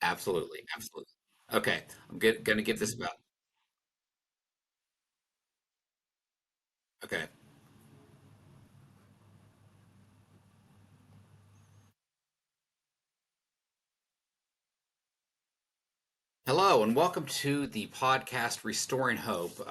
Absolutely, absolutely. Okay, gonna get this about. Okay. Hello, and welcome to the podcast Restoring Hope,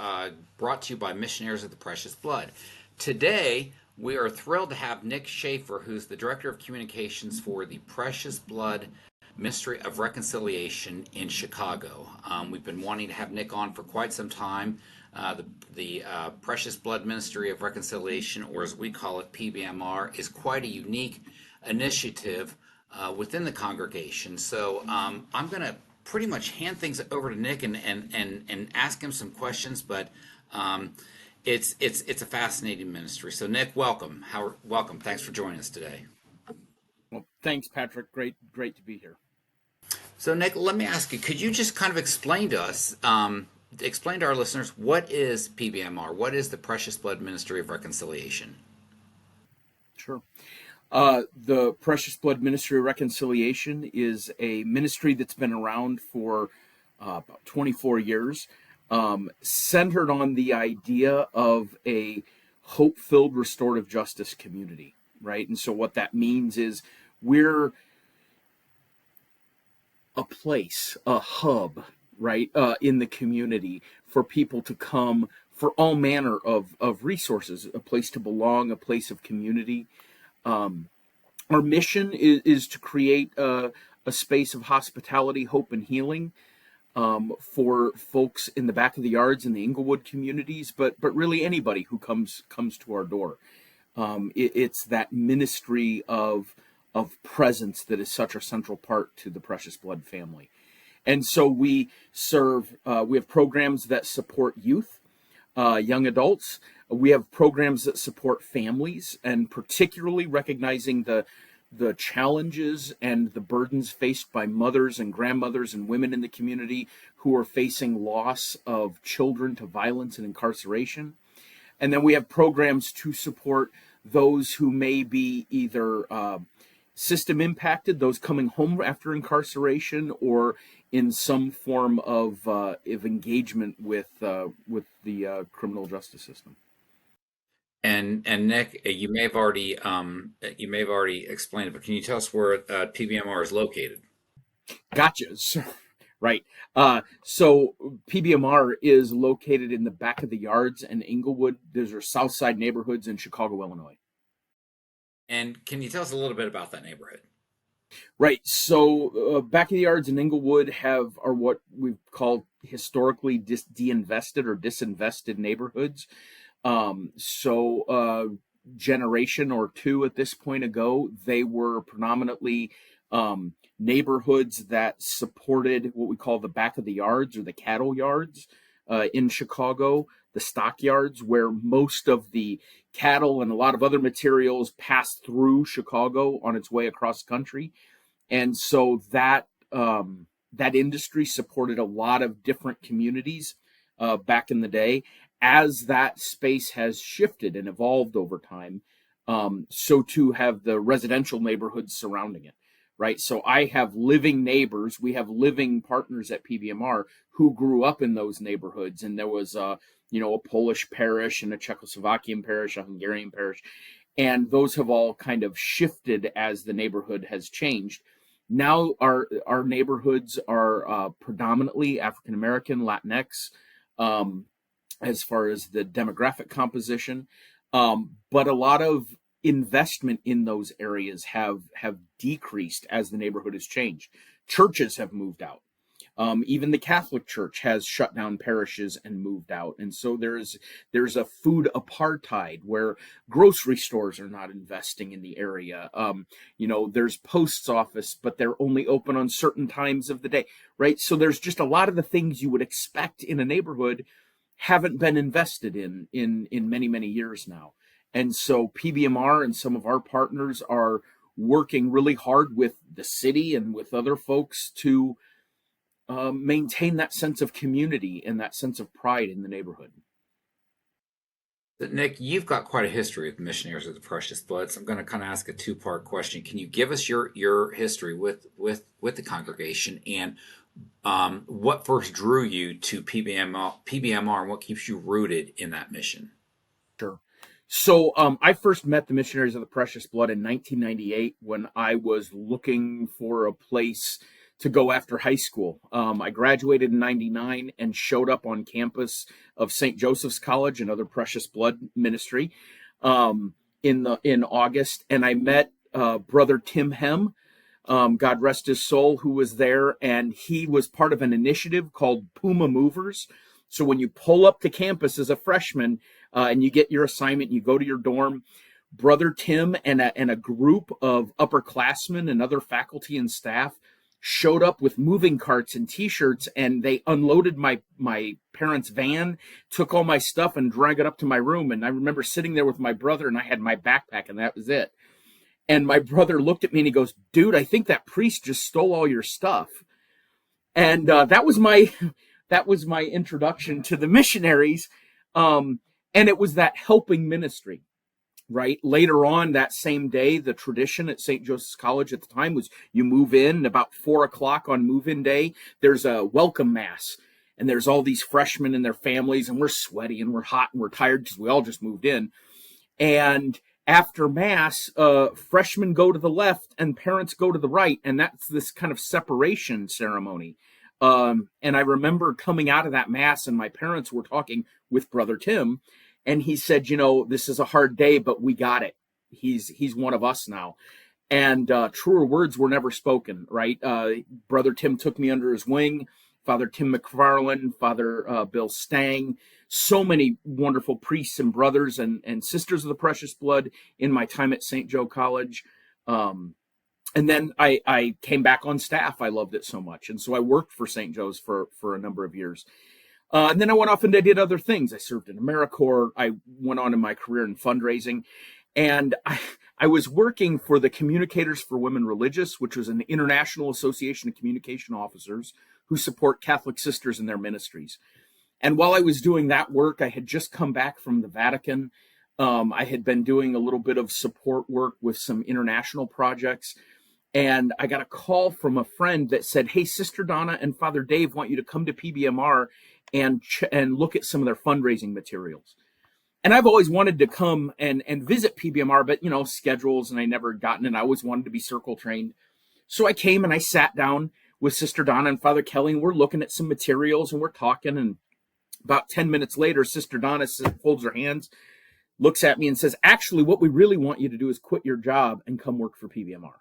brought to you by Missionaries of the Precious Blood. Today, we are thrilled to have Nick Schafer, who's the Director of Communications for the Precious Blood Ministry of Reconciliation in Chicago. We've been wanting to have Nick on for quite some time. The Precious Blood Ministry of Reconciliation, or as we call it, PBMR, is quite a unique initiative within the congregation. So I'm going to pretty much hand things over to Nick and ask him some questions, but um, it's a fascinating ministry. So Nick, welcome. Welcome. Thanks for joining us today. Well, thanks, Patrick. Great to be here. So Nick, let me ask you: could you just kind of explain to us, explain to our listeners, what is PBMR? What is the Precious Blood Ministry of Reconciliation? Sure. The Precious Blood Ministry of Reconciliation is a ministry that's been around for about 24 years, centered on the idea of a hope-filled restorative justice community, right? And so what that means is we're a place, a hub, right, in the community for people to come for all manner of resources, a place to belong, a place of community. Um, our mission is to create a space of hospitality, hope, and healing for folks in the back of the yards in the Inglewood communities, but really anybody who comes to our door. It's that ministry of presence that is such a central part to the Precious Blood family. And so we serve. We have programs that support youth, young adults. We have programs that support families, and particularly recognizing the challenges and the burdens faced by mothers and grandmothers and women in the community who are facing loss of children to violence and incarceration. And then we have programs to support those who may be either system impacted, those coming home after incarceration, or in some form of engagement with the criminal justice system. And Nick, you may have already explained it, but can you tell us where PBMR is located? Gotcha. So, right. So PBMR is located in the back of the yards in Inglewood. Those are South Side neighborhoods in Chicago, Illinois. And can you tell us a little bit about that neighborhood? Right. So back of the yards in Inglewood are what we've called historically deinvested or disinvested neighborhoods. Generation or two at this point ago, they were predominantly neighborhoods that supported what we call the back of the yards or the cattle yards in Chicago, the stockyards, where most of the cattle and a lot of other materials passed through Chicago on its way across country. And so that industry supported a lot of different communities back in the day. As that space has shifted and evolved over time, so too have the residential neighborhoods surrounding it. Right. So I have living neighbors. We have living partners at PBMR who grew up in those neighborhoods. And there was a Polish parish and a Czechoslovakian parish, a Hungarian parish. And those have all kind of shifted as the neighborhood has changed. Now our neighborhoods are predominantly African American, Latinx, um, as far as the demographic composition, but a lot of investment in those areas have decreased as the neighborhood has changed. Churches have moved out. Even the Catholic Church has shut down parishes and moved out, and so there's a food apartheid where grocery stores are not investing in the area. There's post office, but they're only open on certain times of the day, right? So there's just a lot of the things you would expect in a neighborhood haven't been invested in many years now, and so PBMR and some of our partners are working really hard with the city and with other folks to maintain that sense of community and that sense of pride in the neighborhood. Nick, you've got quite a history with Missionaries of the Precious Blood, so I'm going to kind of ask a two-part question. Can you give us your history with the congregation, and what first drew you to PBMR, and what keeps you rooted in that mission? Sure. So I first met the Missionaries of the Precious Blood in 1998 when I was looking for a place to go after high school. I graduated in 99 and showed up on campus of St. Joseph's College, another Precious Blood ministry, in August, and I met Brother Tim Hem, God rest his soul, who was there, and he was part of an initiative called Puma Movers. So when you pull up to campus as a freshman and you get your assignment, you go to your dorm. Brother Tim and a group of upperclassmen and other faculty and staff showed up with moving carts and T-shirts, and they unloaded my parents' van, took all my stuff, and dragged it up to my room. And I remember sitting there with my brother, and I had my backpack, and that was it. And my brother looked at me and he goes, "Dude, I think that priest just stole all your stuff." And that was my introduction to the missionaries, and it was that helping ministry. Right later on that same day, the tradition at St. Joseph's College at the time was you move in, and about 4 o'clock on move-in day, there's a welcome mass, and there's all these freshmen and their families, and we're sweaty and we're hot and we're tired because we all just moved in. And after mass, freshmen go to the left and parents go to the right, and that's this kind of separation ceremony. And I remember coming out of that mass, and my parents were talking with Brother Tim, and he said, "This is a hard day, but we got it. He's one of us now." And truer words were never spoken, right? Brother Tim took me under his wing. Father Tim McFarland, Father Bill Stang, so many wonderful priests and brothers and sisters of the Precious Blood in my time at St. Joe College. And then I came back on staff. I loved it so much. And so I worked for St. Joe's for a number of years. And then I went off and I did other things. I served in AmeriCorps. I went on in my career in fundraising. And I was working for the Communicators for Women Religious, which was an international association of communication officers who support Catholic sisters in their ministries. And while I was doing that work, I had just come back from the Vatican. I had been doing a little bit of support work with some international projects. And I got a call from a friend that said, "Hey, Sister Donna and Father Dave want you to come to PBMR and look at some of their fundraising materials." And I've always wanted to come and visit PBMR, but schedules, and I never gotten it. I always wanted to be circle trained. So I came and I sat down with Sister Donna and Father Kelly, and we're looking at some materials and we're talking. And about 10 minutes later, Sister Donna folds her hands, looks at me and says, "Actually, what we really want you to do is quit your job and come work for PBMR."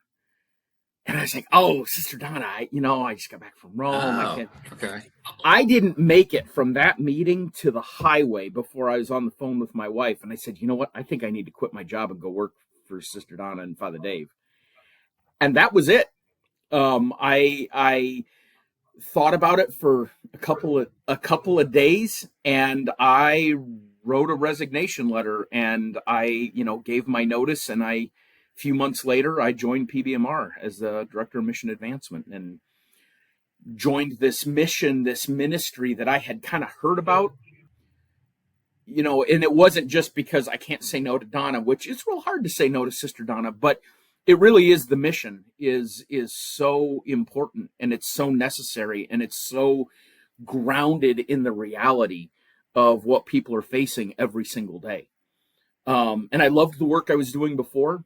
And I was like, "Oh, Sister Donna, I just got back from Rome. I Oh, can't." okay. I didn't make it from that meeting to the highway before I was on the phone with my wife. And I said, "You know what? I think I need to quit my job and go work for Sister Donna and Father Dave." And that was it. I thought about it for a couple of days, and I wrote a resignation letter, and I gave my notice, and a few months later I joined PBMR as the director of mission advancement and joined this ministry that I had kind of heard about, and it wasn't just because I can't say no to Donna, which it's real hard to say no to Sister Donna, but it really is. The mission is so important, and it's so necessary, and it's so grounded in the reality of what people are facing every single day. And I loved the work I was doing before.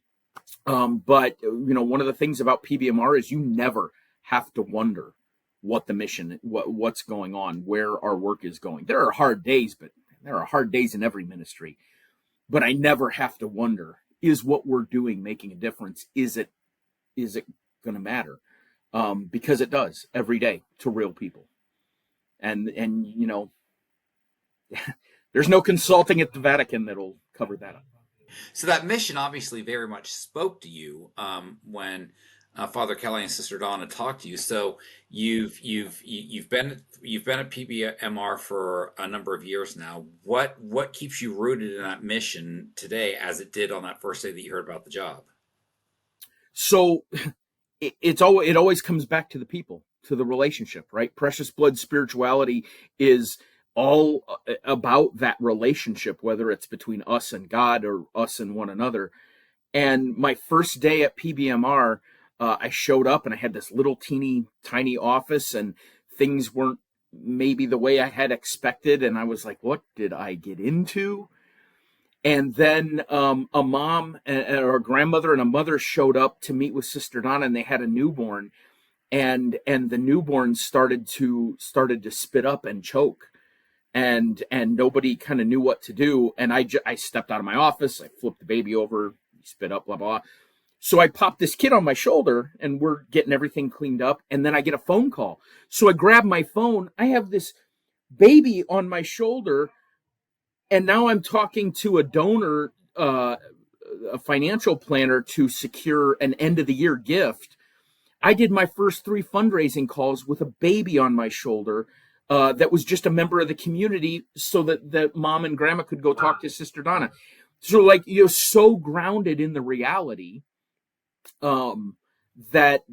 But one of the things about PBMR is you never have to wonder what the mission, what's going on, where our work is going. There are hard days, but there are hard days in every ministry. But I never have to wonder, is what we're doing making a difference? Is it going to matter? Because it does every day to real people. And there's no consulting at the Vatican that'll cover that up. So that mission obviously very much spoke to you when Father Kelly and Sister Donna talked to you. So you've been at PBMR for a number of years now. What keeps you rooted in that mission today, as it did on that first day that you heard about the job? So it always comes back to the people, to the relationship, right? Precious blood spirituality is all about that relationship, whether it's between us and God or us and one another. And my first day at PBMR, I showed up and I had this little teeny tiny office, and things weren't maybe the way I had expected. And I was like, what did I get into? And then a mom or a grandmother and a mother showed up to meet with Sister Donna, and they had a newborn, and the newborn started to spit up and choke, and nobody kind of knew what to do. And I stepped out of my office, I flipped the baby over, spit up, blah blah. So I popped this kid on my shoulder, and we're getting everything cleaned up, and then I get a phone call. So I grab my phone, I have this baby on my shoulder, and now I'm talking to a donor, a financial planner, to secure an end of the year gift. I did my first 3 fundraising calls with a baby on my shoulder, that was just a member of the community, so that mom and grandma could go talk to Sister Donna. So, like, you're so grounded in the reality, that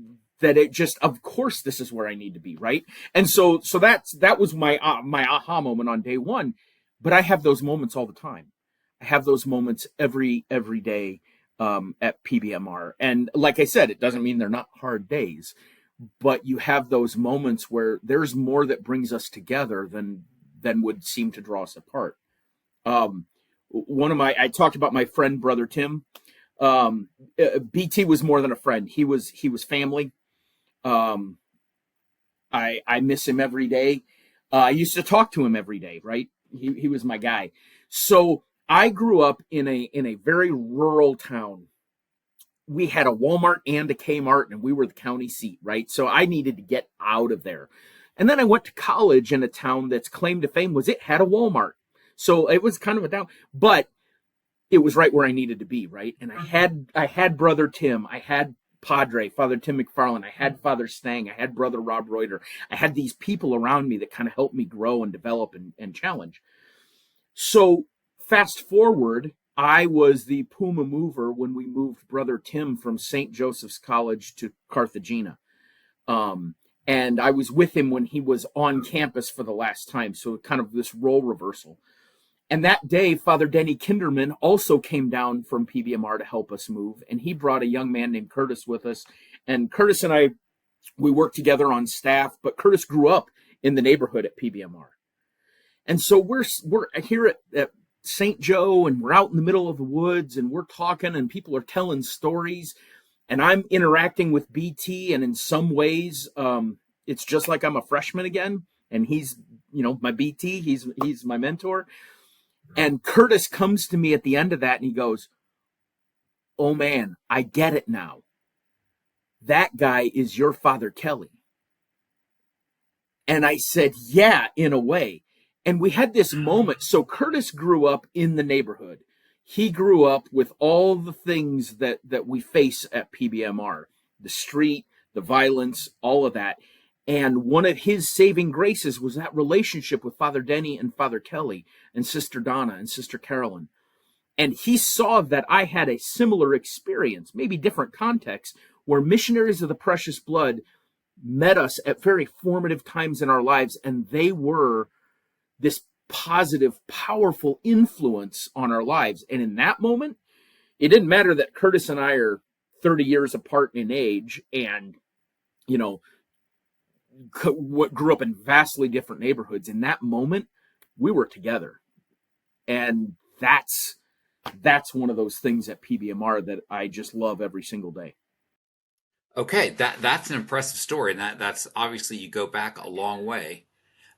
it just, of course, this is where I need to be, right? And so that was my aha moment on day one. But I have those moments all the time. I have those moments every day, at PBMR. And like I said, it doesn't mean they're not hard days, but you have those moments where there's more that brings us together than would seem to draw us apart. I talked about my friend, Brother Tim. BT was more than a friend. He was family. I miss him every day. I used to talk to him every day, right? He was my guy. So I grew up in a very rural town. We had a Walmart and a Kmart, and we were the county seat, right? So I needed to get out of there. And then I went to college in a town that's claim to fame was it had a Walmart. So it was kind of a down, but it was right where I needed to be, right? And I had Brother Tim, I had Padre, Father Tim McFarland, I had Father Stang, I had Brother Rob Reuter. I had these people around me that kind of helped me grow and develop and challenge. So fast forward, I was the Puma mover when we moved Brother Tim from St. Joseph's College to Carthagena. And I was with him when he was on campus for the last time. So kind of this role reversal. And that day, Father Denny Kinderman also came down from PBMR to help us move. And he brought a young man named Curtis with us. And Curtis and I, we worked together on staff, but Curtis grew up in the neighborhood at PBMR. And so we're here at St. Joe, and we're out in the middle of the woods, and we're talking, and people are telling stories, and I'm interacting with BT, and in some ways, it's just like I'm a freshman again, and he's, my BT, he's my mentor. And Curtis comes to me at the end of that, and he goes, "Oh man, I get it now. That guy is your Father Kelly." And I said, "Yeah, in a way." And we had this moment. So Curtis grew up in the neighborhood. He grew up with all the things that we face at PBMR, the street, the violence, all of that. And one of his saving graces was that relationship with Father Denny and Father Kelly and Sister Donna and Sister Carolyn. And he saw that I had a similar experience, maybe different context, where missionaries of the precious blood met us at very formative times in our lives, and they were this positive, powerful influence on our lives. And in that moment, it didn't matter that Curtis and I are 30 years apart in age and, grew up in vastly different neighborhoods. In that moment, we were together. And that's one of those things at PBMR that I just love every single day. Okay, that's an impressive story, and that's obviously you go back a long way.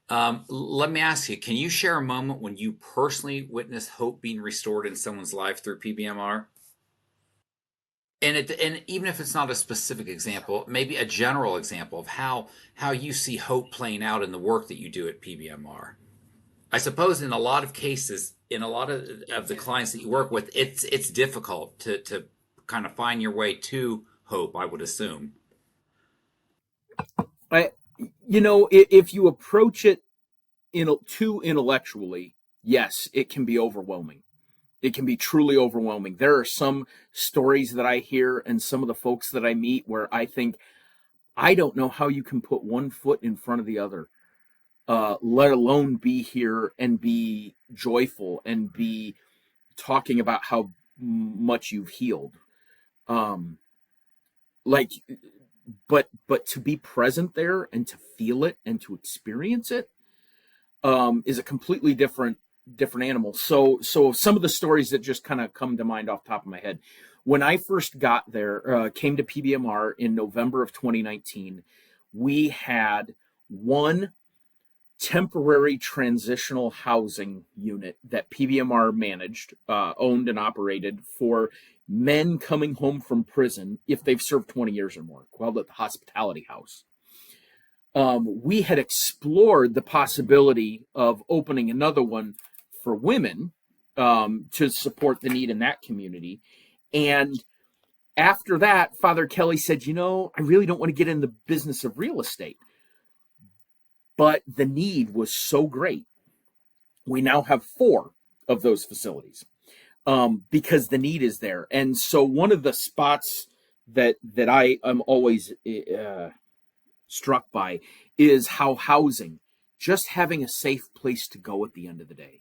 Let me ask you, can you share a moment when you personally witnessed hope being restored in someone's life through PBMR? And even if it's not a specific example, maybe a general example of how you see hope playing out in the work that you do at PBMR. I suppose in a lot of cases, in a lot of the clients that you work with, it's difficult to kind of find your way to hope, I would assume. If you approach it too intellectually, yes, it can be overwhelming. It can be truly overwhelming. There are some stories that I hear and some of the folks that I meet where I think, I don't know how you can put one foot in front of the other. let alone be here and be joyful and be talking about how much you've healed. Um, like, but to be present there and to feel it and to experience it is a completely different animal. So some of the stories that just kind of come to mind off the top of my head. When I first got there, came to PBMR in November of 2019, we had one temporary transitional housing unit that PBMR managed, owned, and operated for men coming home from prison if they've served 20 years or more, called it the hospitality house. We had explored the possibility of opening another one for women to support the need in that community. And after that, Father Kelly said, I really don't want to get in the business of real estate. But the need was so great. We now have 4 of those facilities because the need is there. And so one of the spots that I am always struck by is how housing, just having a safe place to go at the end of the day,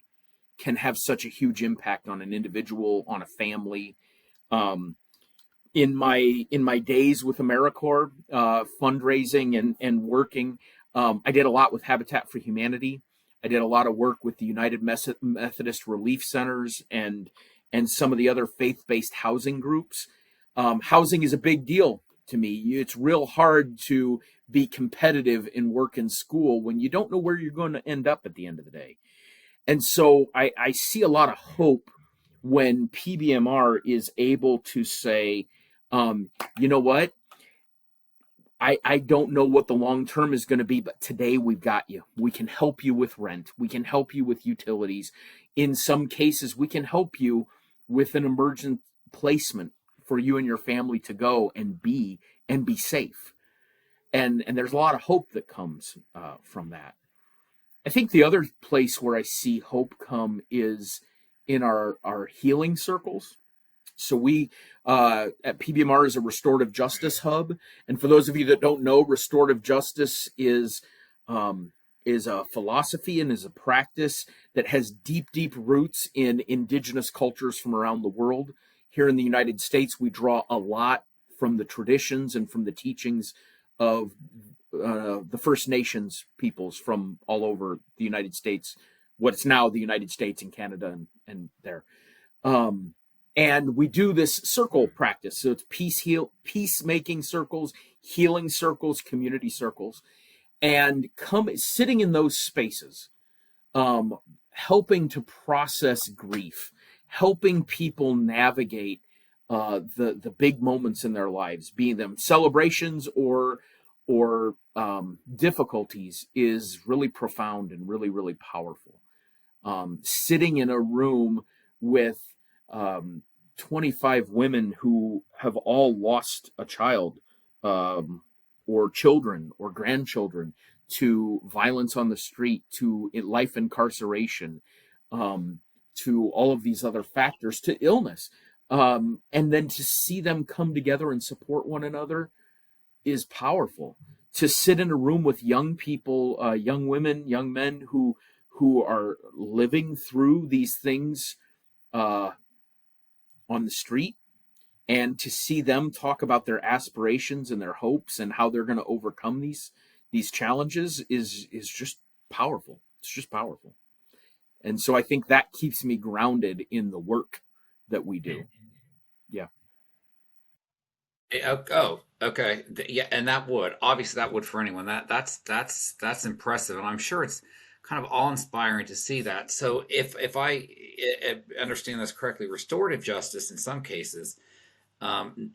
can have such a huge impact on an individual, on a family. In my days with AmeriCorps, fundraising and working, I did a lot with Habitat for Humanity. I did a lot of work with the United Methodist Relief Centers and some of the other faith-based housing groups. Housing is a big deal to me. It's real hard to be competitive in work and school when you don't know where you're going to end up at the end of the day. And so I see a lot of hope when PBMR is able to say, you know what? I don't know what the long term is going to be, but today we've got you. We can help you with rent. We can help you with utilities. In some cases, we can help you with an emergent placement for you and your family to go and be safe. And there's a lot of hope that comes from that. I think the other place where I see hope come is in our healing circles. So we at PBMR is a restorative justice hub, and for those of you that don't know, restorative justice is a philosophy and is a practice that has deep roots in indigenous cultures from around the world. Here in the United States, we draw a lot from the traditions and from the teachings of the First Nations peoples from all over the United States, what's now the United States and Canada and there. And we do this circle practice. So it's peacemaking circles, healing circles, community circles, and sitting in those spaces, helping to process grief, helping people navigate the big moments in their lives, being them celebrations or difficulties, is really profound and really powerful. Sitting in a room with 25 women who have all lost a child, or children or grandchildren, to violence on the street, to life incarceration, to all of these other factors, to illness. And then to see them come together and support one another is powerful. To sit in a room with young people, young women, young men who are living through these things on the street, and to see them talk about their aspirations and their hopes and how they're going to overcome these challenges is just powerful. It's just powerful. And so I think that keeps me grounded in the work that we do. Yeah. Oh, okay. Yeah, and that would obviously that would for anyone. That's impressive, and I'm sure it's kind of awe-inspiring to see that. So if I understand this correctly, restorative justice in some cases um,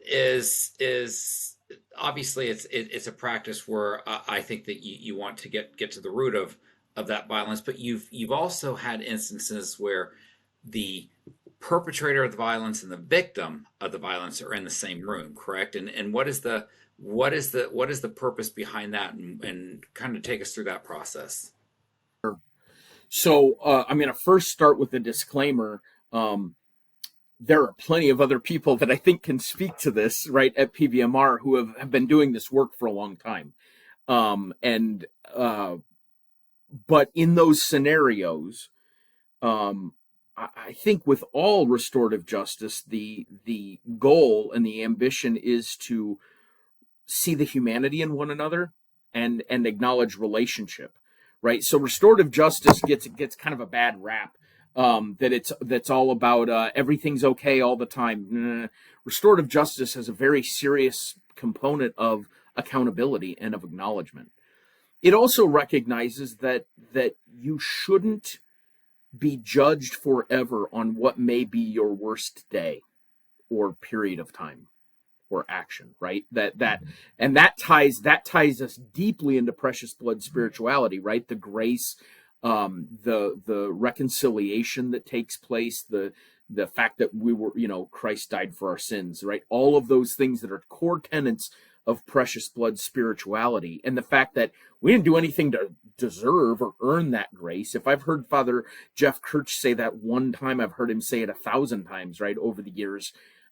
is obviously it's a practice where I think that you want to get to the root of that violence, but you've also had instances where the perpetrator of the violence and the victim of the violence are in the same room, correct? And what is the purpose behind that, and kind of take us through that process? So I'm going to first start with a disclaimer. There are plenty of other people that I think can speak to this, right, at PBMR, who have been doing this work for a long time. And but in those scenarios, um, I think with all restorative justice, the goal and the ambition is to see the humanity in one another and acknowledge relationship, right? So restorative justice gets kind of a bad rap, that's all about everything's okay all the time. Restorative justice has a very serious component of accountability and of acknowledgement. It also recognizes that you shouldn't be judged forever on what may be your worst day or period of time or action, right? And that ties us deeply into precious blood spirituality, right? The grace, the reconciliation that takes place, the fact that we were, Christ died for our sins, right? All of those things that are core tenets of precious blood spirituality, and the fact that we didn't do anything to deserve or earn that grace. If I've heard Father Jeff Kirch say that one time, I've heard him say it 1,000 times, right, over the years.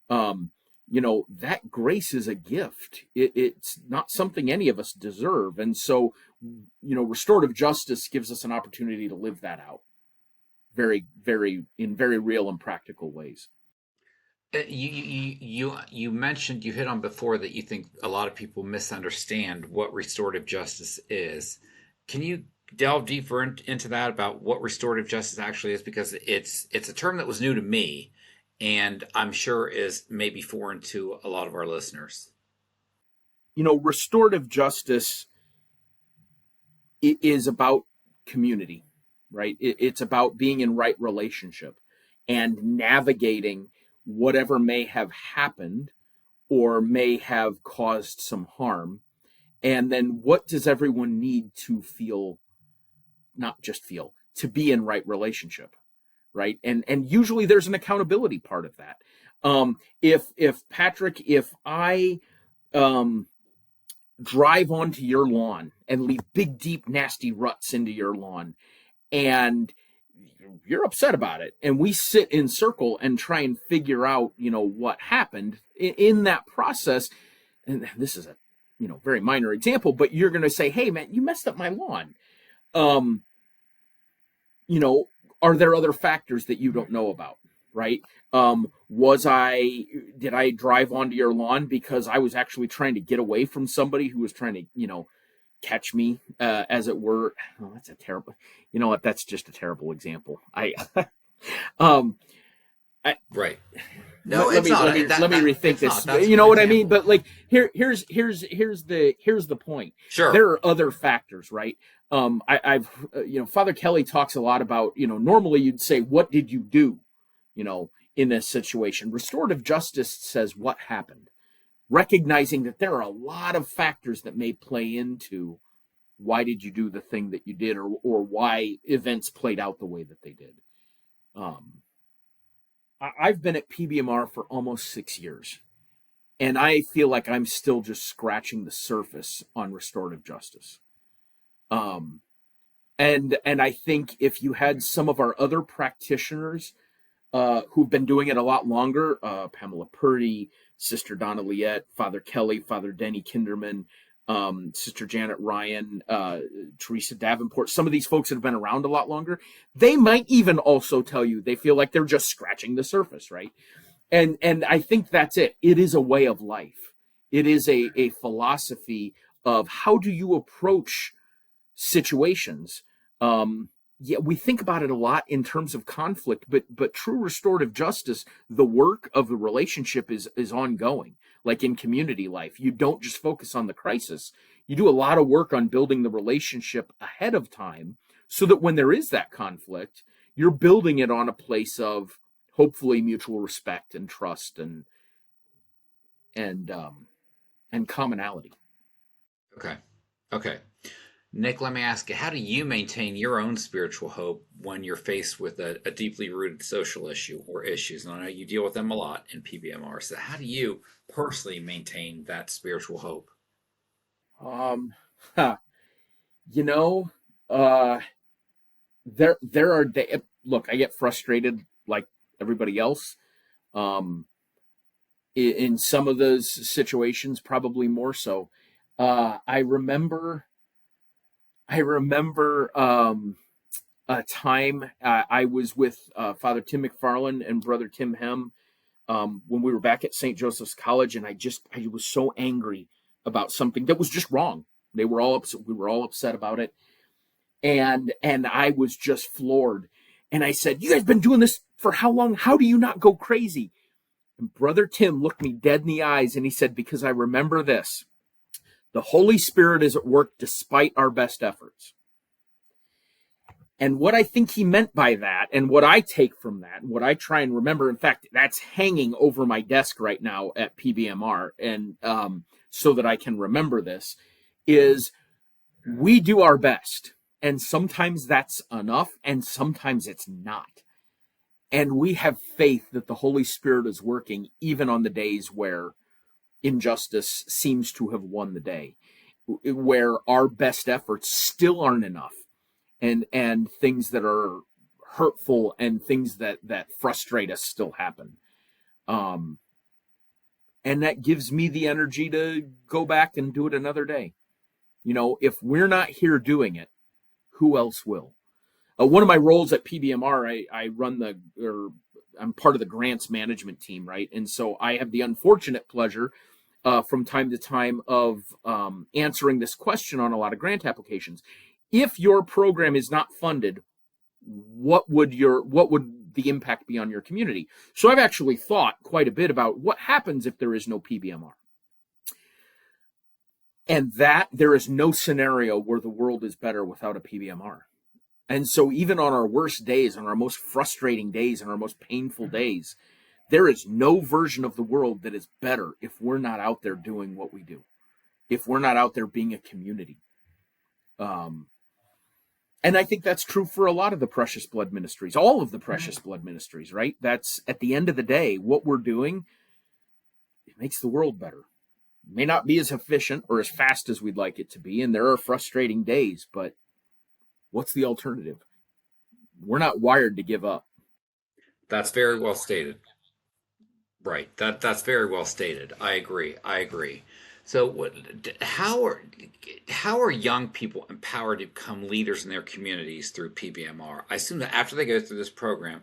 That grace is a gift. It's not something any of us deserve. And so, restorative justice gives us an opportunity to live that out in very real and practical ways. You mentioned, you hit on before that you think a lot of people misunderstand what restorative justice is. Can you delve deeper into that, about what restorative justice actually is? Because it's a term that was new to me, and I'm sure is maybe foreign to a lot of our listeners. Restorative justice is about community, right? It's about being in right relationship and navigating whatever may have happened or may have caused some harm. And then what does everyone need to feel, not just feel, to be in right relationship, right? And usually there's an accountability part of that. If Patrick, if I drive onto your lawn and leave big, deep, nasty ruts into your lawn, and you're upset about it, and we sit in circle and try and figure out, what happened in that process, and this is a, very minor example, but you're going to say, hey man, you messed up my lawn. um are there other factors that you don't know about, right? Did I drive onto your lawn because I was actually trying to get away from somebody who was trying to, catch me, as it were? Oh, that's a terrible, you know what? That's just a terrible example. Um, I, Right. No, let it's me not. let me let me rethink It's this. not. That's a You know good what I mean? example. But like here's the point. Sure. There are other factors, right? I've Father Kelly talks a lot about, normally you'd say, what did you do, in this situation. Restorative justice says what happened, recognizing that there are a lot of factors that may play into why did you do the thing that you did, or why events played out the way that they did. Um, I've been at PBMR for almost 6 years, and I feel like I'm still just scratching the surface on restorative justice. Um, and I think if you had some of our other practitioners who've been doing it a lot longer, Pamela Purdy, Sister Donna Liette, Father Kelly, Father Denny Kinderman, Sister Janet Ryan, Teresa Davenport, some of these folks that have been around a lot longer, they might even also tell you they feel like they're just scratching the surface, right? And I think that's it. It is a way of life. It is a philosophy of how do you approach situations. Yeah, we think about it a lot in terms of conflict, but true restorative justice, the work of the relationship is ongoing. Like in community life, you don't just focus on the crisis. You do a lot of work on building the relationship ahead of time, so that when there is that conflict, you're building it on a place of hopefully mutual respect and trust and um, and commonality. Okay. Okay. Nick, let me ask you, how do you maintain your own spiritual hope when you're faced with a deeply rooted social issue or issues? And I know you deal with them a lot in PBMR. So, how do you personally maintain that spiritual hope? Um, huh, you know, uh, there are days. Look, I get frustrated like everybody else. Um, in some of those situations, probably more so. I remember a time I was with Father Tim McFarland and Brother Tim Hem when we were back at St. Joseph's College, and I was so angry about something that was just wrong. They were all upset. We were all upset about it, and I was just floored. And I said, "You guys been doing this for how long? How do you not go crazy?" And Brother Tim looked me dead in the eyes and he said, "Because I remember this. The Holy Spirit is at work despite our best efforts." And what I think he meant by that, and what I take from that, and what I try and remember, in fact, that's hanging over my desk right now at PBMR, and so that I can remember this, is we do our best. And sometimes that's enough, and sometimes it's not. And we have faith that the Holy Spirit is working even on the days where injustice seems to have won the day, where our best efforts still aren't enough, and things that are hurtful and things that frustrate us still happen. Um, and that gives me the energy to go back and do it another day. If we're not here doing it, who else will? One of my roles at PBMR, I run I'm part of the grants management team, right? And so I have the unfortunate pleasure from time to time of answering this question on a lot of grant applications. If your program is not funded, what would the impact be on your community? So I've actually thought quite a bit about what happens if there is no PBMR. And that there is no scenario where the world is better without a PBMR. And so even on our worst days, on our most frustrating days, on our most painful days, there is no version of the world that is better if we're not out there doing what we do, if we're not out there being a community. And I think that's true for a lot of the Precious Blood ministries, all of the Precious Blood ministries, right? That's, at the end of the day, what we're doing, it makes the world better. It may not be as efficient or as fast as we'd like it to be, and there are frustrating days, but what's the alternative? We're not wired to give up. That's very well stated. Right. That's very well stated. I agree. I agree. So, how are young people empowered to become leaders in their communities through PBMR? I assume that after they go through this program,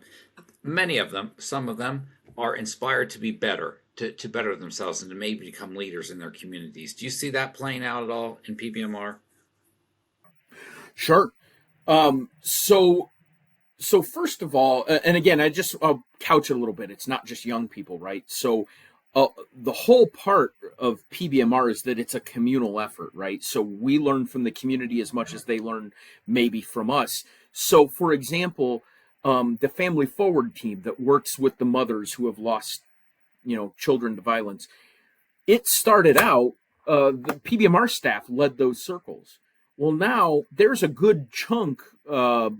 many of them, some of them, are inspired to be better, to better themselves, and to maybe become leaders in their communities. Do you see that playing out at all in PBMR? Sure. So first of all, and again, I'll couch it a little bit. It's not just young people, right? So the whole part of PBMR is that it's a communal effort, right? So we learn from the community as much as they learn maybe from us. So, for example, the Family Forward team that works with the mothers who have lost, children to violence, it started out, the PBMR staff led those circles. Well, now there's a good chunk, I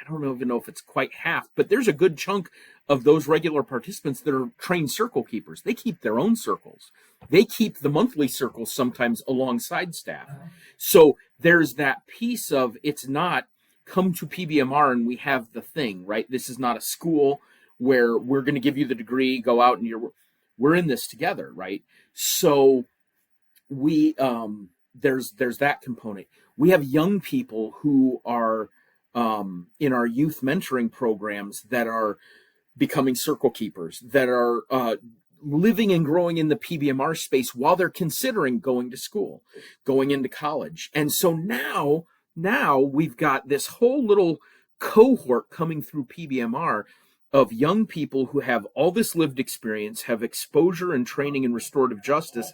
don't even know if it's quite half, but there's a good chunk of those regular participants that are trained circle keepers. They keep their own circles. They keep the monthly circles sometimes alongside staff. So there's that piece of, it's not come to PBMR and we have the thing, right? This is not a school where we're going to give you the degree, go out and we're in this together, right? So we there's that component. We have young people who are in our youth mentoring programs that are becoming circle keepers, that are living and growing in the PBMR space while they're considering going to school, going into college. And so now we've got this whole little cohort coming through PBMR of young people who have all this lived experience, have exposure and training in restorative justice.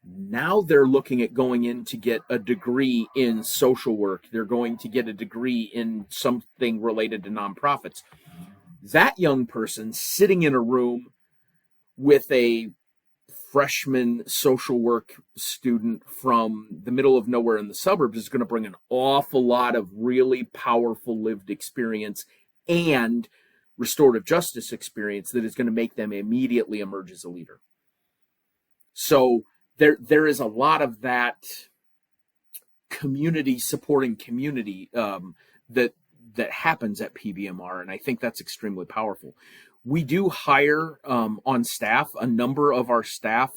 Now they're looking at going in to get a degree in social work. They're going to get a degree in something related to nonprofits. That young person sitting in a room with a freshman social work student from the middle of nowhere in the suburbs is going to bring an awful lot of really powerful lived experience and restorative justice experience that is going to make them immediately emerge as a leader. So there is a lot of that community supporting community that happens at PBMR, and I think that's extremely powerful. We do hire on staff. A number of our staff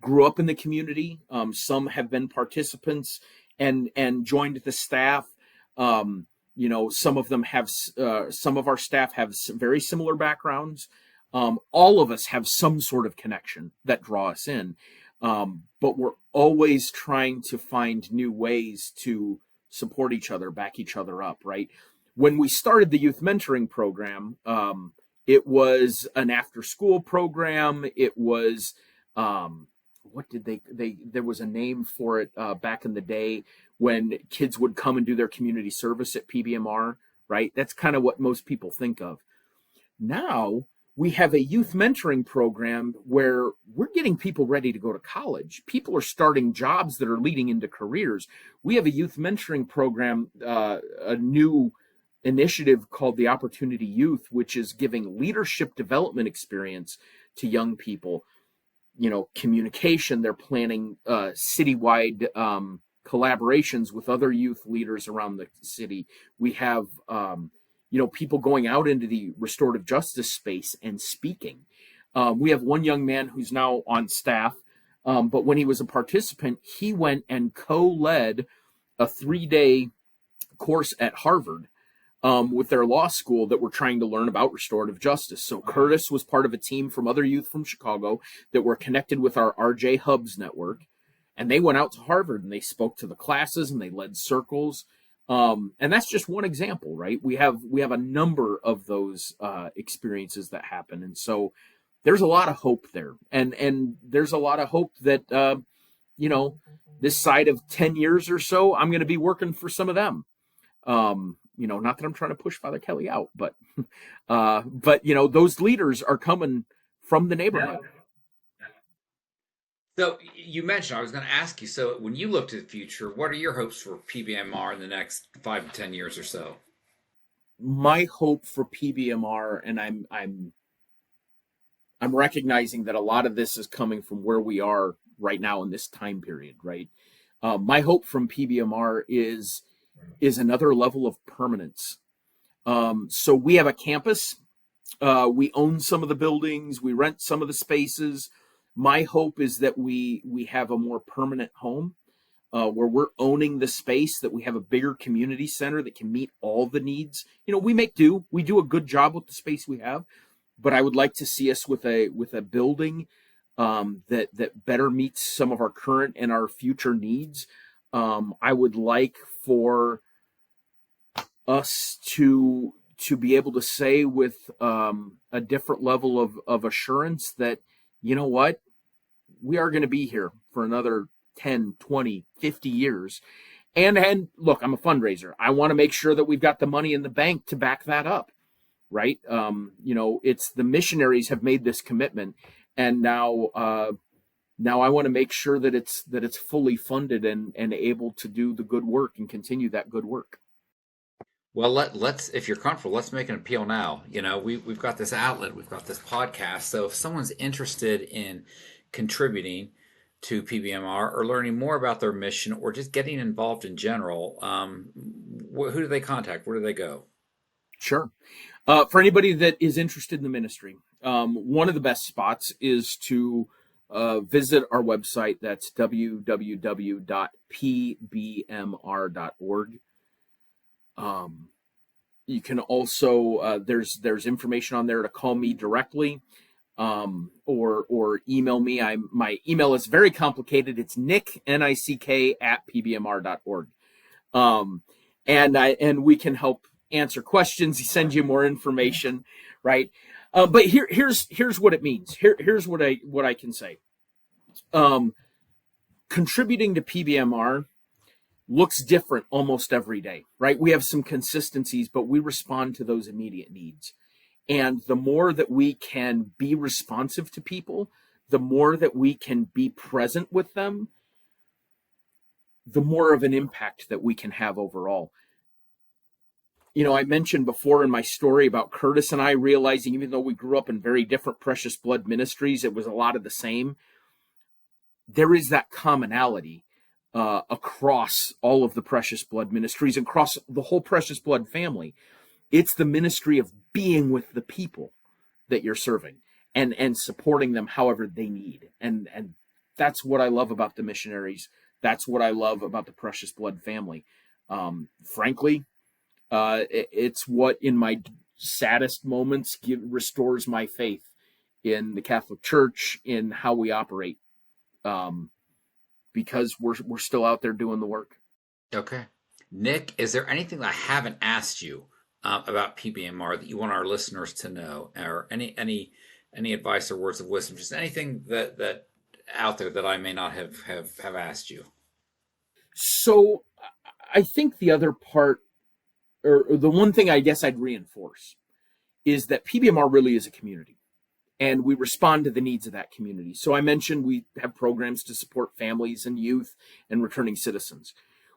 grew up in the community. Some have been participants and joined the staff. Some of them have some of our staff have very similar backgrounds. All of us have some sort of connection that draw us in, but we're always trying to find new ways to support each other, back each other up. Right. When we started the youth mentoring program, it was an after-school program. It was what did they there was a name for it back in the day when kids would come and do their community service at PBMR, right? That's kind of what most people think of. Now we have a youth mentoring program where we're getting people ready to go to college. People are starting jobs that are leading into careers. We have a youth mentoring program, a new initiative called the Opportunity Youth, which is giving leadership development experience to young people. Communication. They're planning citywide collaborations with other youth leaders around the city. We have, people going out into the restorative justice space and speaking. We have one young man who's now on staff, but when he was a participant, he went and co-led a 3-day course at Harvard with their law school that were trying to learn about restorative justice. So Curtis was part of a team from other youth from Chicago that were connected with our RJ Hubs network. And they went out to Harvard and they spoke to the classes and they led circles. And that's just one example, right? We have a number of those experiences that happen. And so there's a lot of hope there. And there's a lot of hope that, this side of 10 years or so, I'm going to be working for some of them. Not that I'm trying to push Father Kelly out, but those leaders are coming from the neighborhood. So you mentioned, I was going to ask you, so when you look to the future, what are your hopes for PBMR in the next 5 to 10 years or so? My hope for PBMR, and I'm recognizing that a lot of this is coming from where we are right now in this time period, right? My hope from PBMR is another level of permanence. So we have a campus. We own some of the buildings. We rent some of the spaces. My hope is that we have a more permanent home where we're owning the space, that we have a bigger community center that can meet all the needs. We make do. We do a good job with the space we have, but I would like to see us with a building that better meets some of our current and our future needs. I would like for us to be able to say with a different level of assurance that, what, we are going to be here for another 10, 20, 50 years. And look, I'm a fundraiser. I want to make sure that we've got the money in the bank to back that up, right? It's the missionaries have made this commitment, and now I want to make sure that it's fully funded and able to do the good work and continue that good work. Well, let's if you're comfortable, let's make an appeal now. We've got this outlet, we've got this podcast. So if someone's interested in contributing to PBMR or learning more about their mission or just getting involved in general, who do they contact? Where do they go? Sure. For anybody that is interested in the ministry, one of the best spots is to visit our website. That's www.pbmr.org. You can also there's information on there to call me directly, or email me. My email is very complicated. It's Nick NICK @pbmr.org. And we can help answer questions, send you more information, right? But here's what it means. Here's what I can say. Contributing to PBMR looks different almost every day, right? We have some consistencies, but we respond to those immediate needs. And the more that we can be responsive to people, the more that we can be present with them, the more of an impact that we can have overall. I mentioned before in my story about Curtis and I realizing, even though we grew up in very different Precious Blood ministries, it was a lot of the same. There is that commonality across all of the Precious Blood ministries, across the whole Precious Blood family. It's the ministry of being with the people that you're serving and supporting them however they need. And that's what I love about the missionaries. That's what I love about the Precious Blood family. Frankly, it's what in my saddest moments restores my faith in the Catholic Church, in how we operate, um, because we're still out there doing the work. Okay. Nick, is there anything that I haven't asked you about PBMR that you want our listeners to know, or any advice or words of wisdom, just anything that out there that I may not have asked you? So I think the other part, or the one thing I guess I'd reinforce, is that PBMR really is a community, and we respond to the needs of that community. So I mentioned we have programs to support families and youth and returning citizens.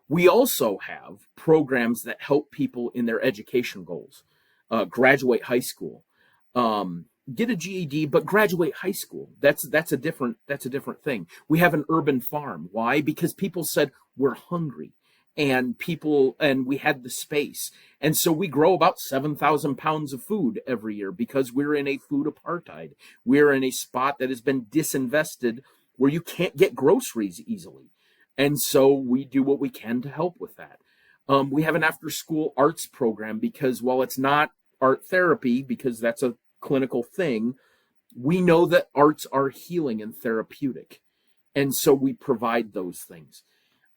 We also have programs that help people in their education goals, graduate high school, get a GED, but graduate high school. That's a different thing. We have an urban farm. Why? Because people said we're hungry, and we had the space, and so we grow about 7,000 pounds of food every year because we're in a food apartheid. We're in a spot that has been disinvested, where you can't get groceries easily. And so we do what we can to help with that. We have an after school arts program because while it's not art therapy, because that's a clinical thing, we know that arts are healing and therapeutic. And so we provide those things.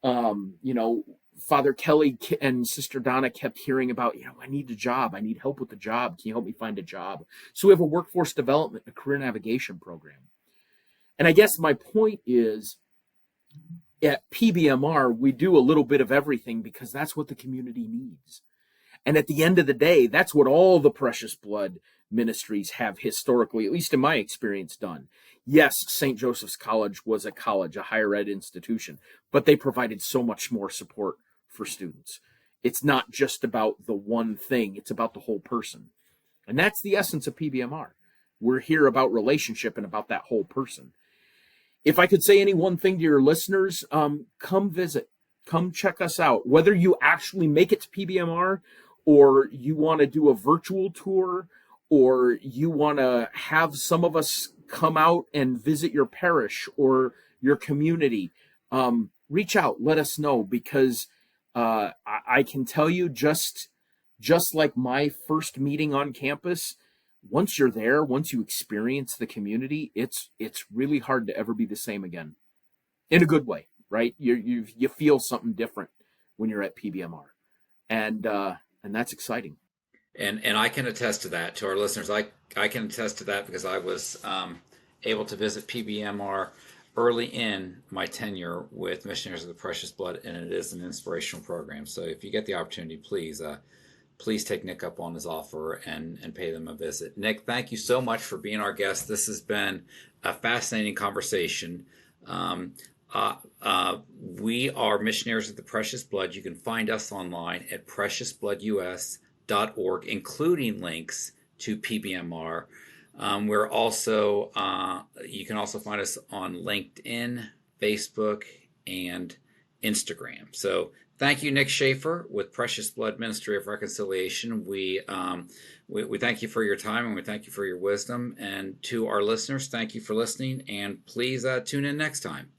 You know, Father Kelly and Sister Donna kept hearing about, I need a job. I need help with the job. Can you help me find a job? So we have a workforce development, a career navigation program. And I guess my point is, at PBMR, we do a little bit of everything because that's what the community needs. And at the end of the day, that's what all the Precious Blood ministries have historically, at least in my experience, done. Yes, St. Joseph's College was a college, a higher ed institution, but they provided so much more support for students. It's not just about the one thing, it's about the whole person. And that's the essence of PBMR. We're here about relationship and about that whole person. If I could say any one thing to your listeners, come visit, come check us out. Whether you actually make it to PBMR, or you want to do a virtual tour, or you want to have some of us come out and visit your parish or your community, reach out, let us know, because I can tell you, just like my first meeting on campus, once you're there, once you experience the community, it's really hard to ever be the same again, in a good way, right? You feel something different when you're at PBMR, and that's exciting. And I can attest to that, to our listeners. I can attest to that because I was able to visit PBMR early in my tenure with Missionaries of the Precious Blood, and it is an inspirational program. So if you get the opportunity, please take Nick up on his offer and pay them a visit. Nick, thank you so much for being our guest. This has been a fascinating conversation. We are Missionaries of the Precious Blood. You can find us online at preciousbloodus.org, including links to PBMR. We're also you can also find us on LinkedIn, Facebook, and Instagram. So thank you, Nick Schafer with Precious Blood Ministry of Reconciliation. We thank you for your time, and we thank you for your wisdom. And to our listeners, thank you for listening, and please tune in next time.